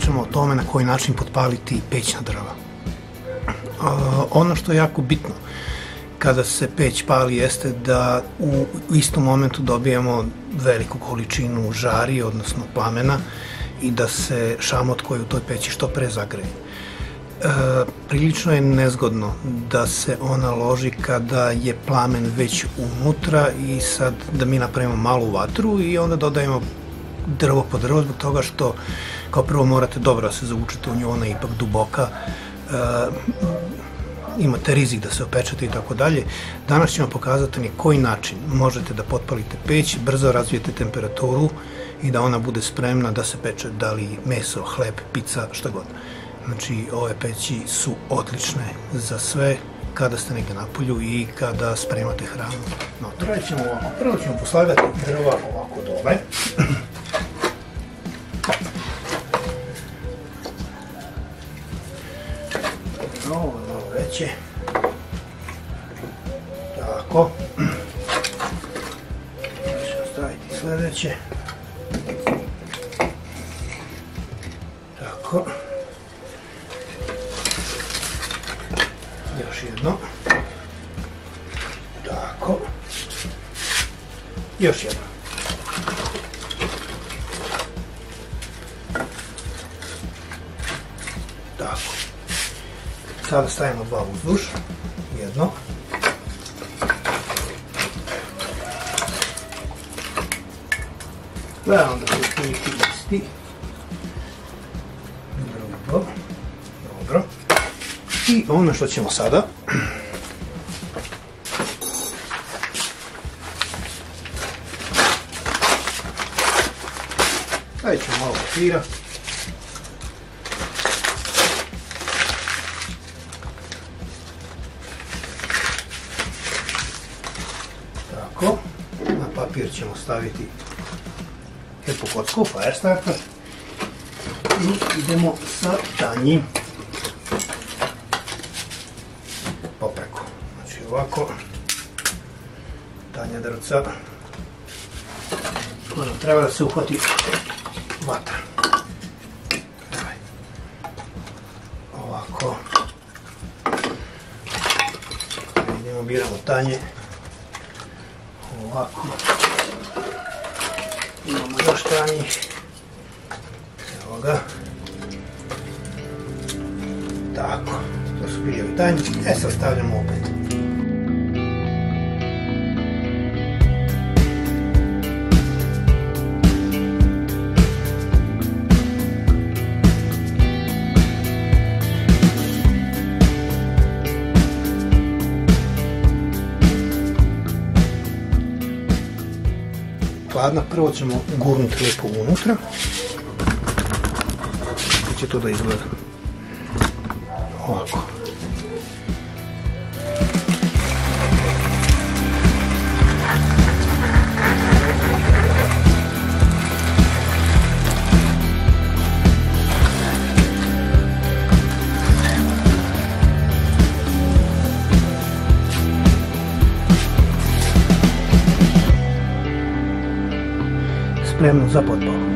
pričamo o tome na koji način potpaliti pećna drva. Ono što je jako bitno kada se peć pali jeste da u istom momentu dobijemo veliku količinu žari, odnosno plamena, i da se šamot koji je u toj peći što pre zagreje. Prilično je nezgodno da se ona loži kada je plamen već unutra i sad da mi napravimo malu vatru i onda dodajemo drvo po drvo, zbog toga što kao prvo morate dobro da se zavučete u nju, ona je ipak duboka, imate rizik da se opečete i tako dalje. Danas ćemo pokazati na koji način možete da potpalite peć, brzo razvijete temperaturu i da ona bude spremna da se peče, da li meso, hleb, pizza, šta god. Znači, ove peći su odlične za sve kada ste negdje na polju i kada spremate hranu. Radit ćemo ovako. Prvo ćemo poslagati drva ovako dole. Ovo malo veće. Tako. Ćemo staviti sljedeće. Tako. Još jedno. Tako. Još jedno. Tako. Sada stavimo dva uzduž. Jedno. Gledam da se otprilike isti. Drugo. Dobro. I ono što ćemo sada, stavit ćemo malo papira. Tako, na papir ćemo staviti jednu kocku, fire starter, i idemo sa tanjim popreko. Znači ovako, tanja drvca, koja treba da se uhvati vatra. Ovako. Idemo, biramo tanje. Ovako. Imamo još tanjih. Evo ga. Tako. To su biljevi tanji. Sad stavljamo opet. Hladna, prvo ćemo gurnuti lijepo unutra. Kako će to da izgleda? Ovako. Spremno za potpalu.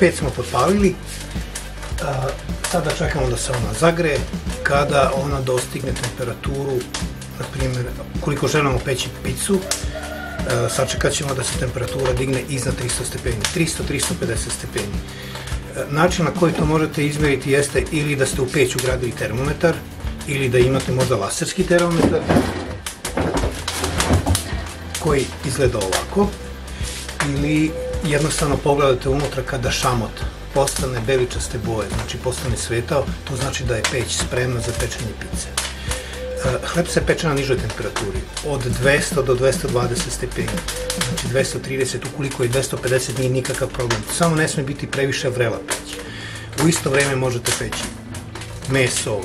Peć smo potpalili, sada čekamo da se ona zagreje. Kada ona dostigne temperaturu, na primjer, koliko želimo peći picu, sačekat ćemo da se temperatura digne iznad 300 stepeni, 300-350 stepeni. Način na koji to možete izmjeriti jeste ili da ste u peć ugradili termometar, ili da imate možda laserski termometar, koji izgleda ovako, ili jednostavno pogledate unutra kada šamot postane beličaste boje, znači postane svetao, to znači da je peć spremna za pečenje pice. Hleb se peče na nižoj temperaturi, od 200 do 220 stepeni, znači 230, ukoliko je 250 nije nikakav problem, samo ne sme biti previše vrela peć. U isto vreme možete peći meso,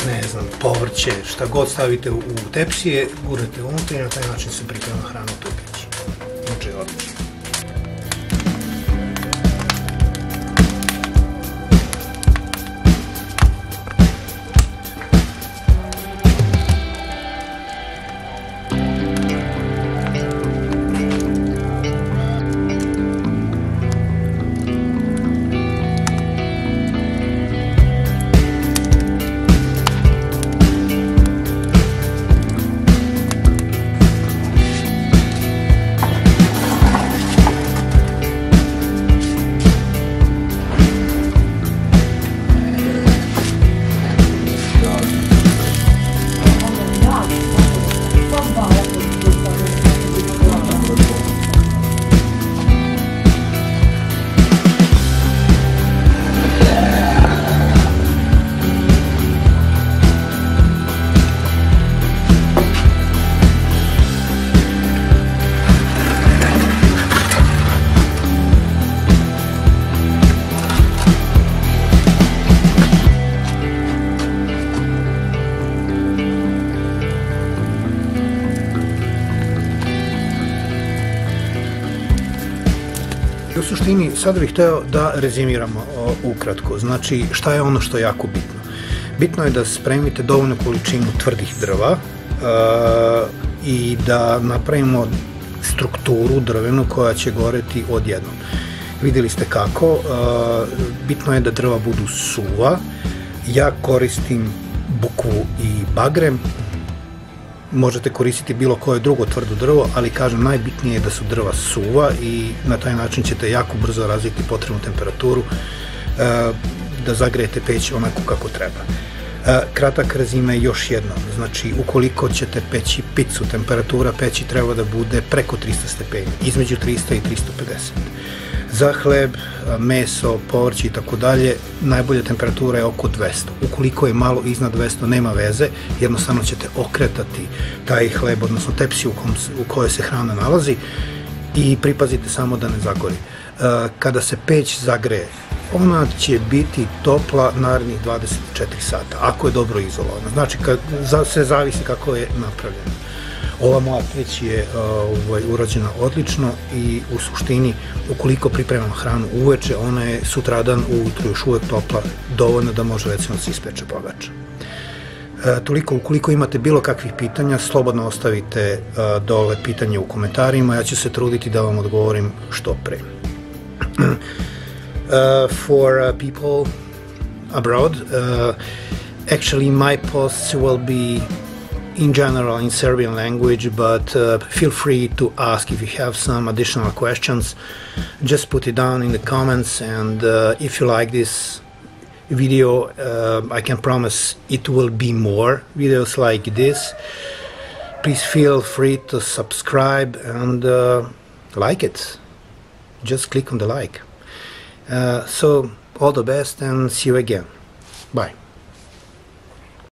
ne znam, povrće, šta god stavite u tepsije, gurnete unutra i na taj način se priprema hrana u toj peći. Znači, odlično. U suštini, sad bih hteo da rezimiramo ukratko. Znači, šta je ono što je jako bitno? Bitno je da spremite dovoljnu količinu tvrdih drva i da napravimo strukturu drvenu koja će goreti odjednom. Videli ste kako. Bitno je da drva budu suva. Ja koristim bukvu i bagrem. Možete koristiti bilo koje drugo tvrdo drvo, ali kažem, najbitnije je da su drva suva i na taj način ćete jako brzo razviti potrebnu temperaturu da zagrejete peć onako kako treba. Kratak rezime još jednom, znači ukoliko ćete peći picu, temperatura peći treba da bude preko 300 stepeni, između 300 i 350. Za hleb, meso, povrće i tako dalje, najbolja temperatura je oko 200. Ukoliko je malo iznad 200, nema veze, jednostavno ćete okretati taj hleb, odnosno tepsiju u kojoj se hrana nalazi i pripazite samo da ne zagori. Kada se peć zagreje, ona će biti topla narednih 24 sata, ako je dobro izolovana. Znači, sve zavisi kako je napravljena. Ova moja peć je urađena odlično i u suštini, ukoliko pripremam hranu uveče, ona je sutradan ujutru još uvek topla, dovoljno da može recimo da se ispeče pogača. Toliko, ukoliko imate bilo kakvih pitanja, slobodno ostavite dole pitanje u komentarima, ja ću se truditi da vam odgovorim što pre. For people abroad, actually my posts will be in general in Serbian language, but feel free to ask if you have some additional questions. Just put it down in the comments, and if you like this video, I can promise it will be more videos like this. Please feel free to subscribe and like it. Just click on the like. So all the best and see you again. Bye.